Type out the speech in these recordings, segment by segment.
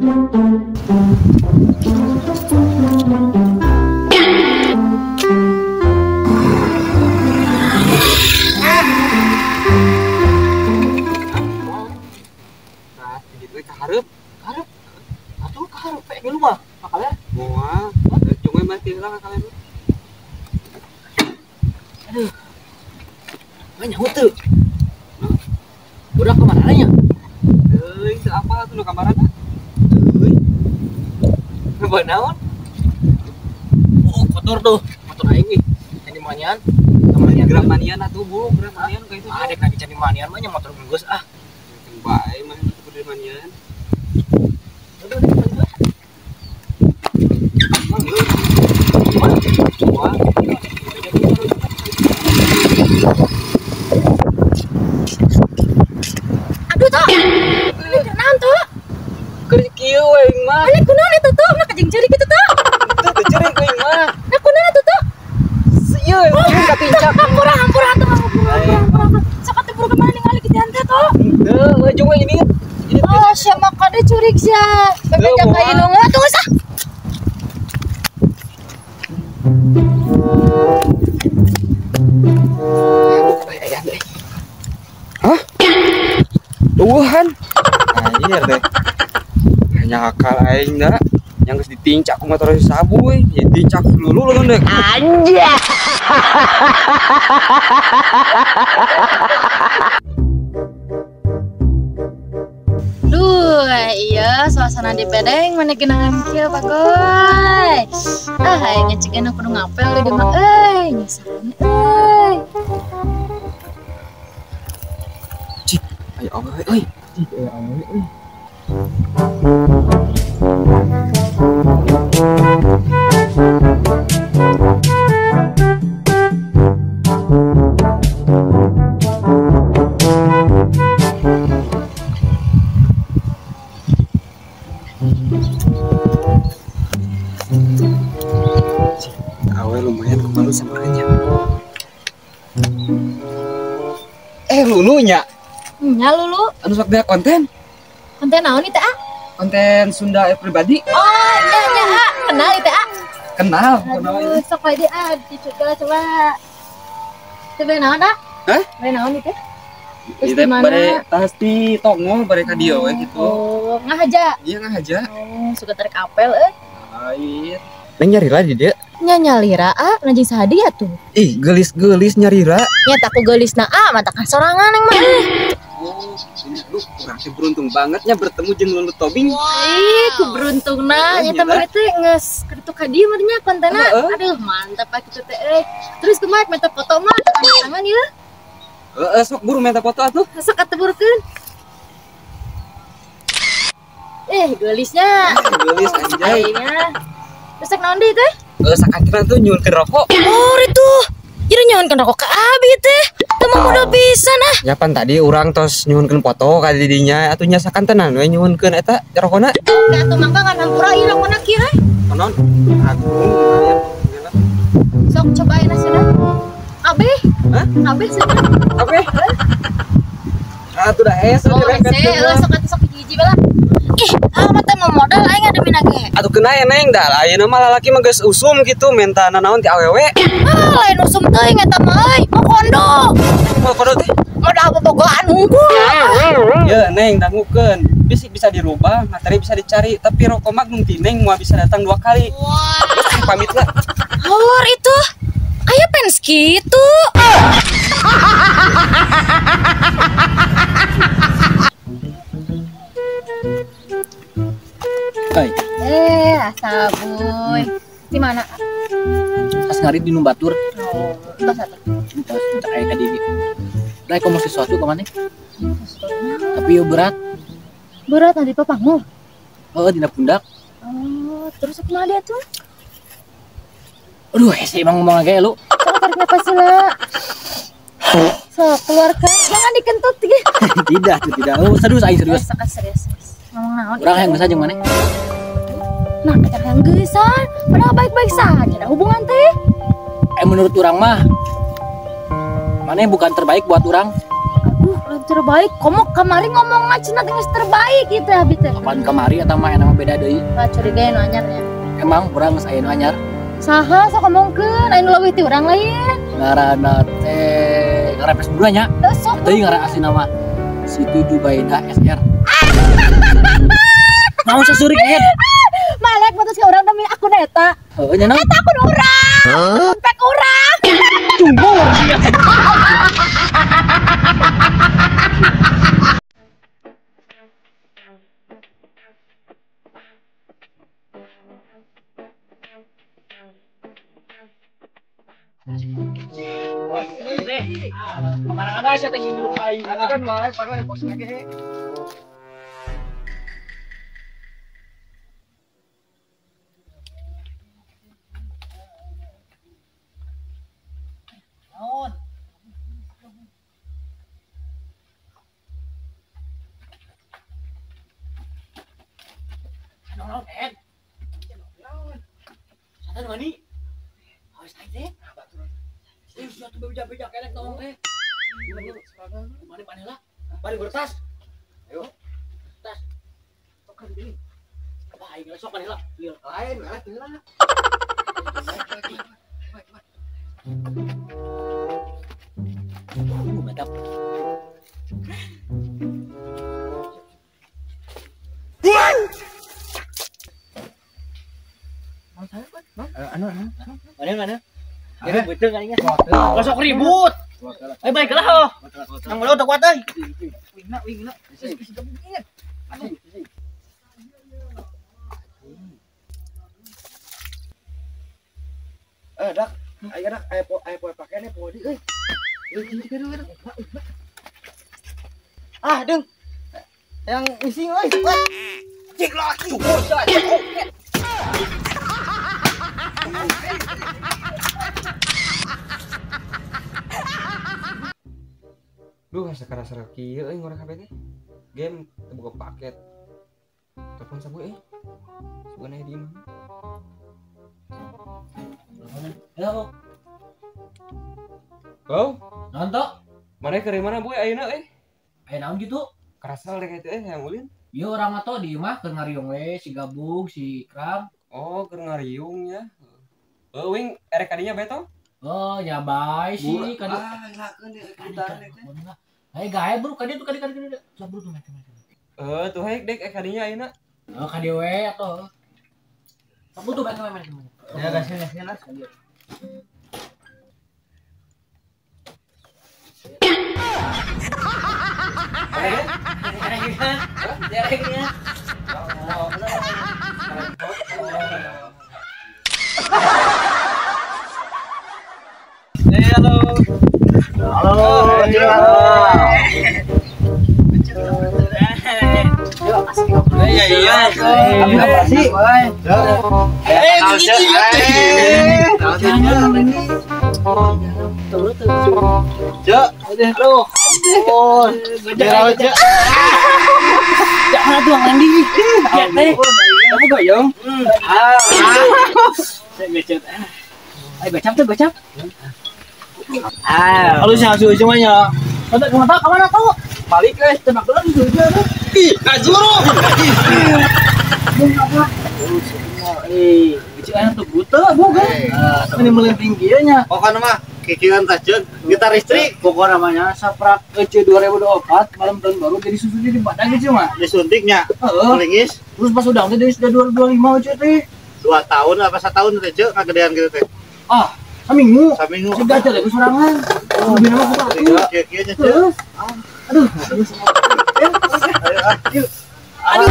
Aduh, banyak tuh. Udah kemana nya? Apa tuh kamarana? Bawa naon? Oh, kotor tuh. Motor aing nih. Candi manian. Gerak manian atuh bulu, gerak manian kayak itu. Adek lagi candi manian mah nya motor geus ah. Bae mah kudu manian. Udah balik. Aduh toh, ini kenaan toh? Kerikil weng mah. Ini kunaon itu toh? Maka jeung ceurik itu toh? Itu kecerik weng mah. Nah kunaon itu toh? Ieu katincak. Hampura tuh, hampura. Sok atuh buru kemana ningali kitu teh toh? Teu, jeung we ini. Oh, sia maka deh curik sia. Bebe jaga indung tuh sah. Hah? Tuhan. Anjir deh. Hanya akal aing da yang geus ditincak ku motor si Sabu we. Ya ditincak dulu lu deh. Anjir. Duh, iya suasana di Pedeng mana genangan kieu bagoy. Ah, aya cegeuna kudu ngapel di mah nyesaran Cik, ayo awe euy. Cik, ayo awe euy. Awe lumayan kemalu sampeurnya. Lulunya. nya lulu. Anu sok dia konten Konten naon ieu teh ah? konten Sunda pribadi. Oh, nya ah. Kenal ieu teh ah? Kenal Aduh, sok wae deh ah, coba. Teu naon ah? Hah? Bae naon ieu teh? Terus Itu di mana? bare pasti tongo bare ka dieu we gitu. Oh, ngahaja. Iya ngahaja. Oh, suka tarik apel euy. Lain. Neng nyarira di dia. Nya nyalira ah, najing sahadi atuh. Ih, gelis-gelis nyarira. Nya tak ku geulisna ah, mata kan sorangan neng mah. Oh, ini lu kurang beruntung bangetnya bertemu jeung Lulu Tobing. Ih, keberuntungna nya teh mah teh geus kitu ka dieu mah nya kontena. Aduh, mantap ah kitu teh euy. Terus kumaha meta foto mah tangan ieu. Sok buru minta foto atuh. Sok atuburkeun. Gelisnya. Gelis anjay. Akhirnya. Terus naon deui teh? Sakantena tuh nyuulkeun rokok. Oh, itu. Jadi nyawankeun rokok ka abi teh. Teu mah modal pisan ah. Ya pan tadi urang tos nyuhunkeun foto ka didinya atunya sakantenan we nyuhunkeun eta rokona. Oke, atuh mangga kan hampura ieu rokona kieu he. Naon? Aduh. Sok cobain asina. Abe? Hah? Abe cenah. Oke. Atuh dah Oh, sok hiji bae lah. Ih, mah teh modal aing ada minage. Atuh kena ya neng dah ayeuna mah lalaki mah geus usum gitu minta nanaon ti awewe. Ah, lain usum teuing eta mah euy, mau kondo. Mau kodo teh? Modal bobogohan unggul. Ya neng dangukeun. Bisa dirubah, materi bisa dicari, tapi rokok mah nu tineng moal bisa datang 2 kali. Wah, pamit lah. Hor itu. Aya pens kitu. Hai. Sabuy. Di mana? Pas ngarit di Numbatur. Oh, tos atuh. Pas cek aya ka dieu. Lah komo sesuatu ka maneh. Tapi yo berat. Berat nanti papamu. Heeh, dina pundak. Oh, terus kumaha dia tuh? Aduh, hese emang ngomong lagi lu. Sok tarik napas heula. Sok keluarkan, jangan dikentut ge. Tidak. Oh, serius aing serius. Serius. Ngomong naon? Urang yang geus jeung maneh. Nah, kita yang geusan, padahal baik-baik saja dah hubungan teh. Menurut urang mah maneh bukan terbaik buat urang. Aduh, belum terbaik. Komo kamari ngomong cina geus terbaik gitu abi teh. Kapan kemari atau mah nama beda deui? Nah, curiga nu anyarnya. Emang urang geus aya nu anyar? Saha sok ngomongkeun anu leuwih ti urang lain. Ngaranna teh ngarepes bulan nya. Teu sok. Teuing ngaran asli nama Siti Jubaida SR. Naon sasurik Ed? Malek putus ka urang demi akun eta. Heuh nya naon? Eta akun urang. Kontak urang. Mana saya teh ngilu aing. Ada kan mah parah pos lagi. Naon? Naon Ed? Naon? Sadar mani? Haus aja. Suatu beja-beja kelek tolong teh. Mari panela. Mari bertas. Ayo. Tas. Sok gini. Baik, sok panela. Lain, panela. Mantap. Mana? Ini betul kan ini? Kosok ribut. Ayo baiklah oh. Yang malu tak kuat euy. Wingna. Dak, aya dak, aya poe pakaian poe di euy. Ah, deng. Yang ising euy. Cik laki. Duh, sekarang kieu euy ngorek HP teh. Game buka paket. Telepon sabu Sugan aya di mana? Halo. Oh, Nonton? mana ke mana boy ayeuna Ayo naon gitu? Kerasal deh kitu yang ulin. Ieu urang mah teh di mah keur ngariung we si Gabung, si Kram. Oh, keur ngariung nya. Wing erek kadinya beto? Oh, nyabai sih kadi. Lakeun deh kita. Hai gae bro, kadi tuh kadi. Sabru tuh mereka. Tuh haek dek kadinya ayeuna. Oh, kadi we atuh. Sabru tuh mereka. Ya gasnya lah. Jangan tuang Andi. Ya teh. Kamu goyong? Saya becet. Ayo becap. Halus yang susu semuanya. Ada kemana tuh? Balik guys, tembak dulu susu. Ih, kajuru. Bicara tuh buta, bukan? Ini melenting nya. Pokoknya mah kikiran tajud gitar listrik Pokok namanya Saprak EC 2024 malam tahun baru jadi susu di badan gitu mah. disuntiknya lingis Terus pas udah sudah 2025 EC teh. 2 tahun apa 1 tahun teh cek ngagedean gitu teh Ah, seminggu. saminggu Sudah aja lagi sorangan. Lebih nama kita. kieu nya cek Aduh. ayo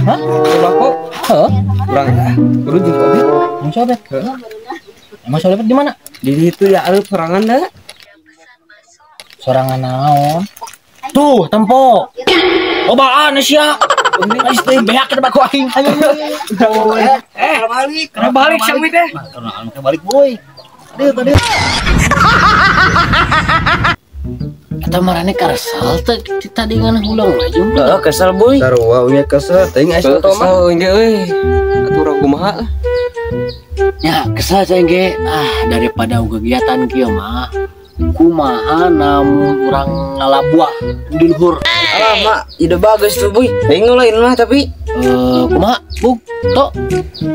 Hah? Bako? Hah? Kurang urut jeung kopi. Emang sobek? Emang sobek di mana? Di itu ya arep sorangan dah. Sorangan naon? Tuh, tempo. Lobaan sia. Ais teh beak ke bako aing. Balik sami teh. Karena balik boy. Aduh. Kita marane karsal teh tadi ngana ulang aja. Heeh, kesel boy. Sarua nya kesel, teuing asa toma. Kesel engge euy. Atuh kumaha lah. Ya, kesal cengge. Daripada kegiatan kieu mah kumaha namun urang ngalabuah di luhur. Alah mak, ide bagus tuh boy. Aing ngulain mah tapi Kumaha? Buk, tok.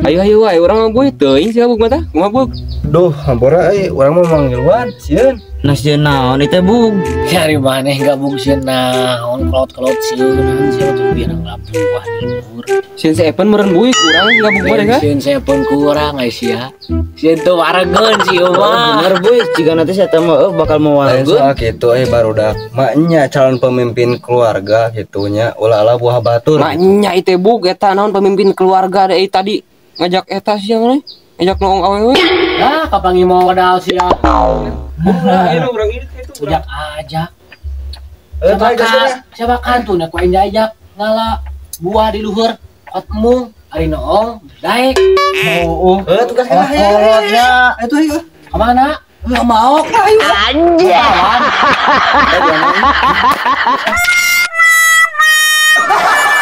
ayo wae urang mah boy teuing sia buk mah tah. Kumaha buk? Duh, hampura urang mau manggiluan sieun. Nasieun naon eta buk? Cari maneh gabung sieun naon kolot-kolot sieun sia tuh biar ngalabuah di luhur. Sieun si Evan meureun buik urang gabung mah ka? Sieun saya pun kurang guys ya. Sieun tuh waregeun si mah. Bener boy, jika nanti saya teh bakal mau Lain soal gitu barudak maknya calon pemimpin keluarga gitunya ulah buah batur. maknya itu buk eta naon pemimpin keluarga deui tadi ngajak eta sia mah ngajak noong awewe. Ah, kapangi mau modal sia. Ayo urang ini itu Ujak aja. Baik kasih. Siapa kan tuh ku aing diajak ngala buah di luhur kot emung ari noong daek. Tugas kana ya. Itu ayo. Kemana? Nggak mau. Ayo. Anjir.